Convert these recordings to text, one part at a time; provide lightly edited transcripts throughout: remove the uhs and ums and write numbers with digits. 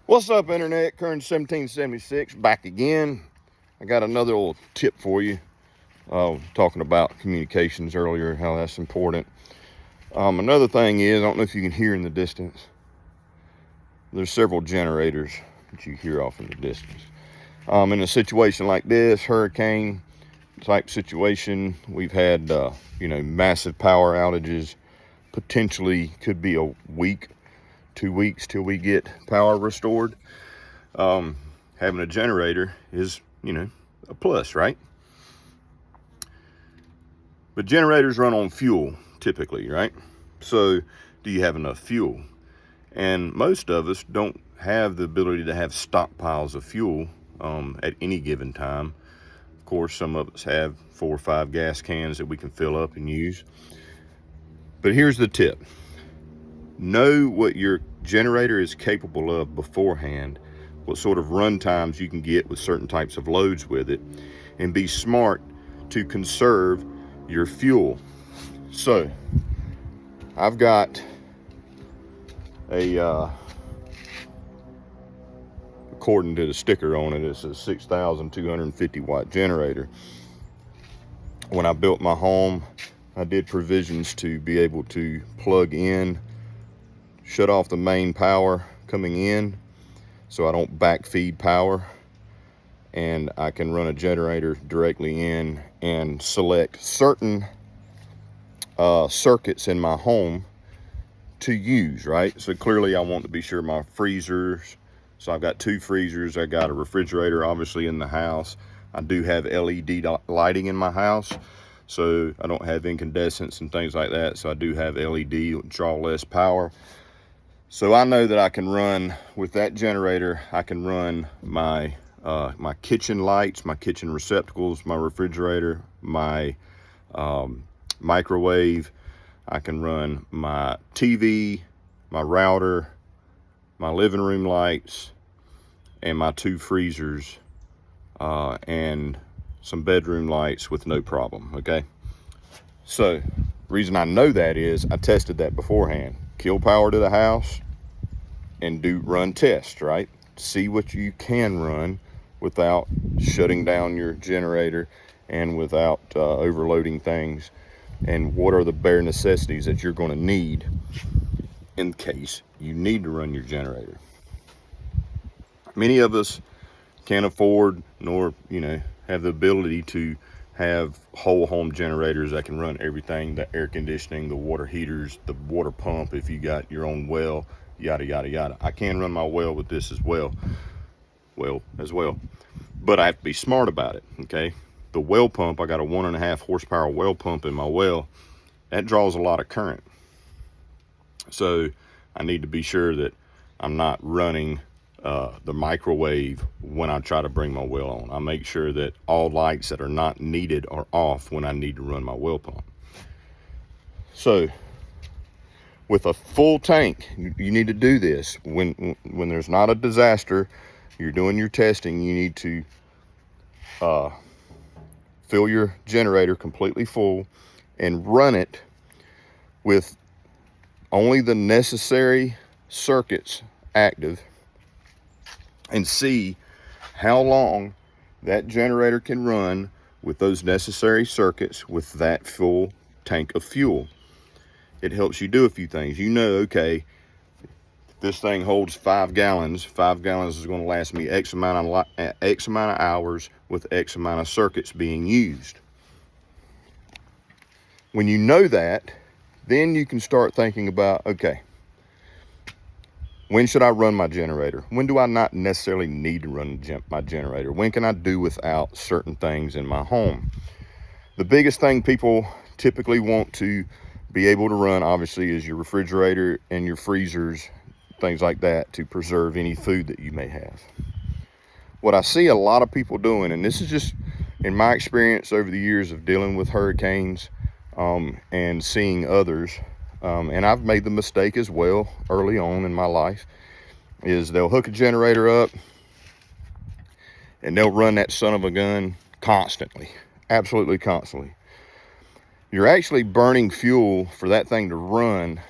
What's up, Internet? Kern 1776 back again. I got another little tip for you. Talking about communications earlier, how that's important. Another thing is, I don't know if you can hear in the distance. There's several generators that you hear off in the distance. In a situation like this, hurricane type situation, we've had massive power outages. Potentially could be a week, 2 weeks till we get power restored. Having a generator is, a plus, right? But generators run on fuel typically, right? So do you have enough fuel? And most of us don't have the ability to have stockpiles of fuel at any given time. Of course, some of us have 4 or 5 gas cans that we can fill up and use. But here's the tip. Know what your generator is capable of beforehand, what sort of run times you can get with certain types of loads with it, and be smart to conserve your fuel. So I've got according to the sticker on it, it's a 6,250 watt generator. When I built my home, I did provisions to be able to plug in, shut off the main power coming in so I don't backfeed power, and I can run a generator directly in and select certain circuits in my home to use, right? So clearly I want to be sure my freezers, so I've got 2 freezers, I got a refrigerator obviously in the house. I do have LED lighting in my house, so I don't have incandescents and things like that, so I do have LED, draw less power. So I know that I can run, with that generator, I can run my my kitchen lights, my kitchen receptacles, my refrigerator, my microwave. I can run my TV, my router, my living room lights, and my 2 freezers, and some bedroom lights with no problem, okay? So, reason I know that is I tested that beforehand. Kill power to the house and run tests, right? See what you can run without shutting down your generator and without overloading things, and what are the bare necessities that you're going to need in case you need to run your generator. Many of us can't afford nor have the ability to have whole home generators that can run everything, the air conditioning, the water heaters, the water pump if you got your own well, yada yada yada. I can run my well with this as well, but I have to be smart about it, okay? The well pump, I got a 1.5 horsepower well pump in my well. That draws a lot of current, so I need to be sure that I'm not running the microwave when I try to bring my well on. I make sure that all lights that are not needed are off when I need to run my well pump. So with a full tank, you need to do this. When there's not a disaster, you're doing your testing, you need to fill your generator completely full and run it with only the necessary circuits active, and see how long that generator can run with those necessary circuits with that full tank of fuel. It helps you do a few things. Okay, this thing holds 5 gallons. 5 gallons is going to last me X amount of hours with X amount of circuits being used. When you know that, then you can start thinking about, okay, when should I run my generator? When do I not necessarily need to run my generator? When can I do without certain things in my home? The biggest thing people typically want to be able to run, obviously, is your refrigerator and your freezers, things like that, to preserve any food that you may have. What I see a lot of people doing, and this is just in my experience over the years of dealing with hurricanes and seeing others, and I've made the mistake as well early on in my life, is they'll hook a generator up and they'll run that son of a gun constantly, absolutely constantly. You're actually burning fuel for that thing to run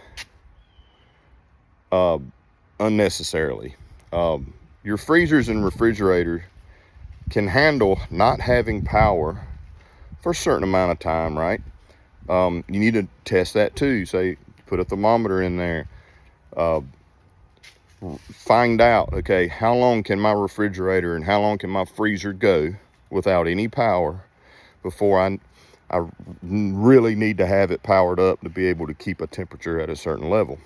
unnecessarily. Your freezers and refrigerators can handle not having power for a certain amount of time, right? You need to test that too. Say, put a thermometer in there. Find out, okay, how long can my refrigerator and how long can my freezer go without any power before I really need to have it powered up to be able to keep a temperature at a certain level.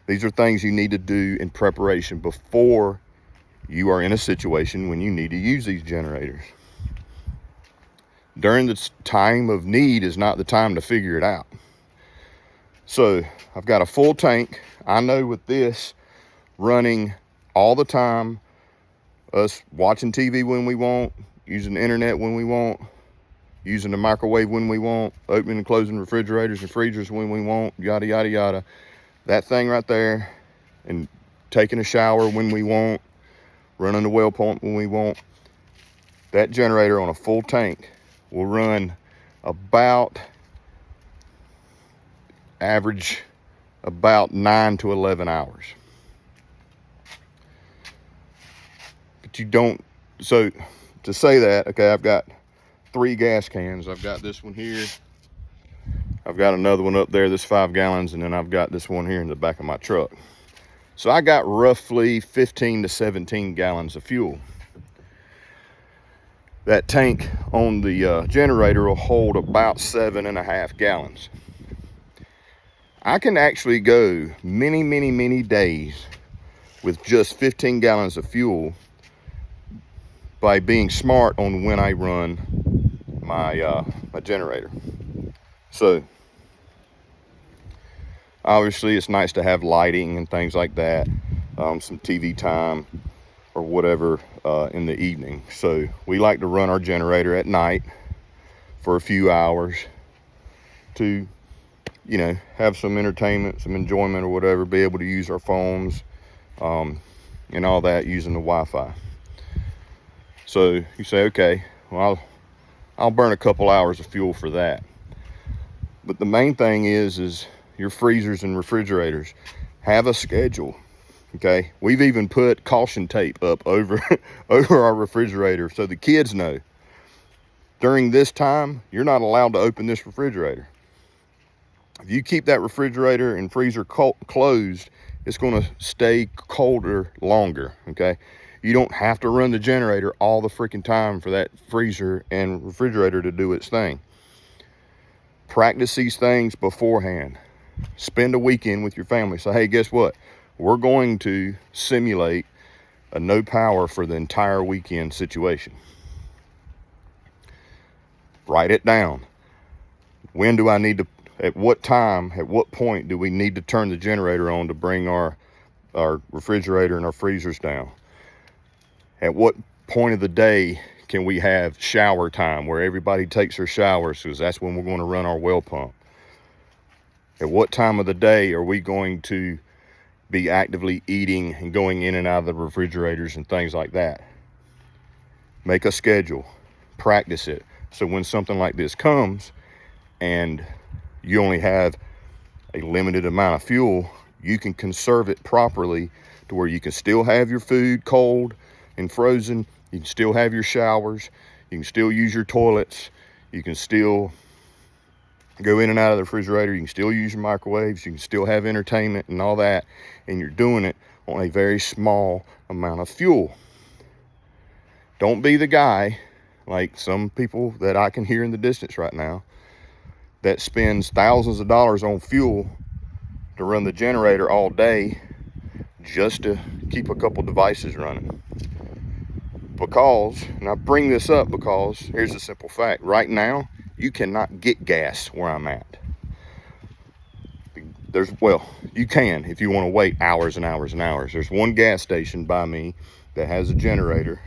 These are things you need to do in preparation before you are in a situation when you need to use these generators. During the time of need is not the time to figure it out. So I've got a full tank. I know with this running all the time, us watching TV when we want, using the internet when we want, using the microwave when we want, opening and closing refrigerators and freezers when we want, yada, yada, yada. That thing right there, and taking a shower when we want, running the well pump when we want. That generator on a full tank will run about average about 9 to 11 hours. But you don't, so to say that, okay, I've got 3 gas cans. I've got this one here. I've got another one up there that's 5 gallons, and then I've got this one here in the back of my truck. So I got roughly 15 to 17 gallons of fuel. That tank on the generator will hold about 7.5 gallons. I can actually go many days with just 15 gallons of fuel by being smart on when I run my generator. So obviously it's nice to have lighting and things like that, some TV time or whatever in the evening. So we like to run our generator at night for a few hours to, you know, have some entertainment, some enjoyment or whatever, be able to use our phones and all that using the Wi-Fi. So you say, okay, well, I'll burn a couple hours of fuel for that. But the main thing is your freezers and refrigerators have a schedule. Okay, we've even put caution tape up over our refrigerator so the kids know during this time you're not allowed to open this refrigerator. If you keep that refrigerator and freezer closed, it's going to stay colder longer. Okay, you don't have to run the generator all the freaking time for that freezer and refrigerator to do its thing. Practice these things beforehand. Spend a weekend with your family. So, hey, guess what? We're going to simulate a no power for the entire weekend situation. Write it down. When do I need to, at what time, at what point do we need to turn the generator on to bring our refrigerator and our freezers down? At what point of the day can we have shower time where everybody takes their showers, because that's when we're going to run our well pump? At what time of the day are we going to be actively eating and going in and out of the refrigerators and things like that? Make a schedule, practice it. So when something like this comes and you only have a limited amount of fuel, you can conserve it properly to where you can still have your food cold and frozen. You can still have your showers. You can still use your toilets. You can still go in and out of the refrigerator. You can still use your microwaves. You can still have entertainment and all that. And you're doing it on a very small amount of fuel. Don't be the guy, like some people that I can hear in the distance right now, that spends thousands of dollars on fuel to run the generator all day just to keep a couple devices running. Because, and I bring this up because here's a simple fact. Right now, you cannot get gas where I'm at. Well, you can if you want to wait hours and hours and hours. There's one gas station by me that has a generator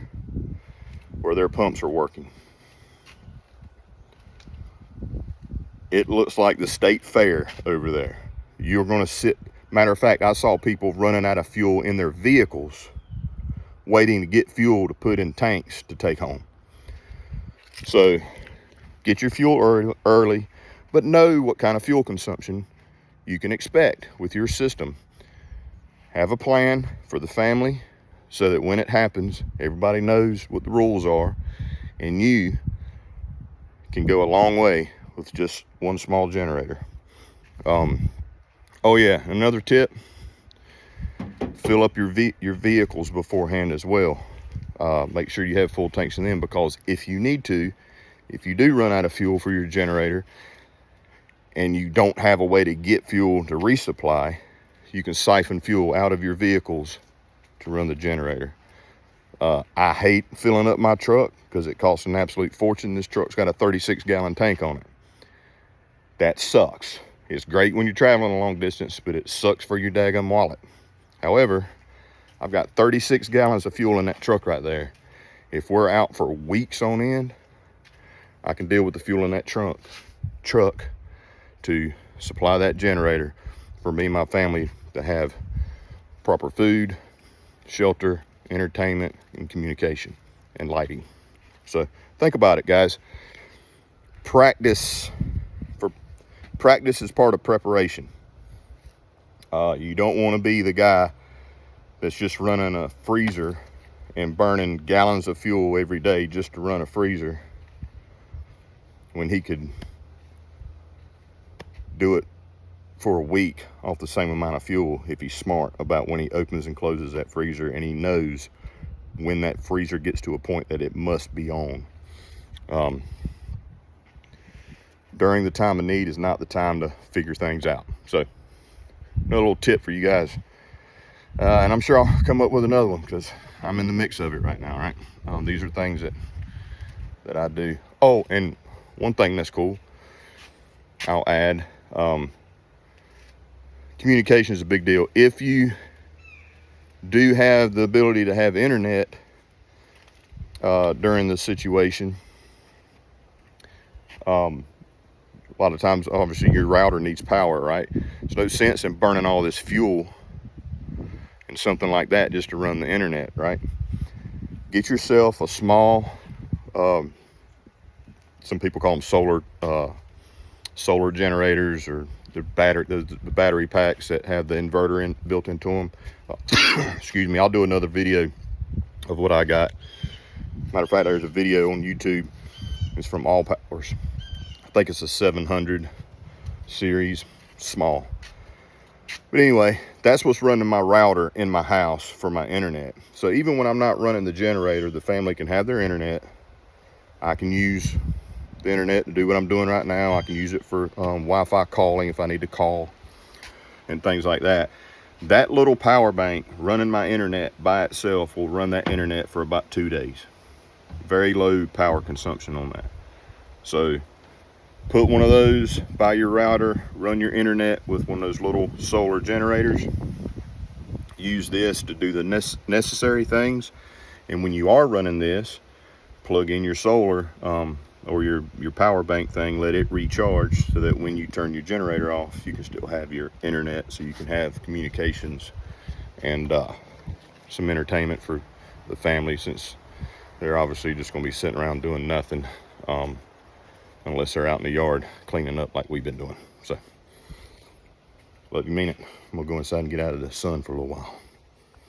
where their pumps are working. It looks like the state fair over there. You're going to sit, matter of fact, I saw people running out of fuel in their vehicles waiting to get fuel to put in tanks to take home. So get your fuel early, but know what kind of fuel consumption you can expect with your system. have a plan for the family so that when it happens, everybody knows what the rules are, and you can go a long way with just one small generator. Oh yeah, another tip, fill up your vehicles beforehand as well. Make sure you have full tanks in them, because if you need to, if you do run out of fuel for your generator and you don't have a way to get fuel to resupply, you can siphon fuel out of your vehicles to run the generator. I hate filling up my truck because it costs an absolute fortune. This truck's got a 36-gallon tank on it. That sucks. It's great when you're traveling a long distance, but it sucks for your daggum wallet. However, I've got 36 gallons of fuel in that truck right there. If we're out for weeks on end, I can deal with the fuel in that truck to supply that generator for me and my family to have proper food, shelter, entertainment, and communication, and lighting. So think about it, guys. Practice is part of preparation. You don't want to be the guy that's just running a freezer and burning gallons of fuel every day just to run a freezer, when he could do it for a week off the same amount of fuel if he's smart about when he opens and closes that freezer, and he knows when that freezer gets to a point that it must be on. During the time of need is not the time to figure things out. So another little tip for you guys. And I'm sure I'll come up with another one because I'm in the mix of it right now, right? These are things that I do. Oh, and one thing that's cool, I'll add, communication is a big deal. If you do have the ability to have internet during the situation, a lot of times, obviously, your router needs power, right? There's no sense in burning all this fuel and something like that just to run the internet, right? Get yourself a small, some people call them solar generators, or the battery packs that have the inverter built into them. Excuse me, I'll do another video of what I got. Matter of fact, there's a video on YouTube. It's from All Powers. I think it's a 700 series, small. But anyway, that's what's running my router in my house for my internet. So even when I'm not running the generator, the family can have their internet. I can use the internet to do what I'm doing right now. I can use it for Wi-Fi calling if I need to call and things like that. That little power bank running my internet by itself will run that internet for about 2 days. Very low power consumption on that. So put one of those by your router, run your internet with one of those little solar generators. Use this to do the necessary things. And when you are running this, plug in your solar or your power bank thing, let it recharge so that when you turn your generator off, you can still have your internet, so you can have communications and some entertainment for the family, since they're obviously just going to be sitting around doing nothing unless they're out in the yard cleaning up like we've been doing. So, love you, mean it. I'm going to go inside and get out of the sun for a little while.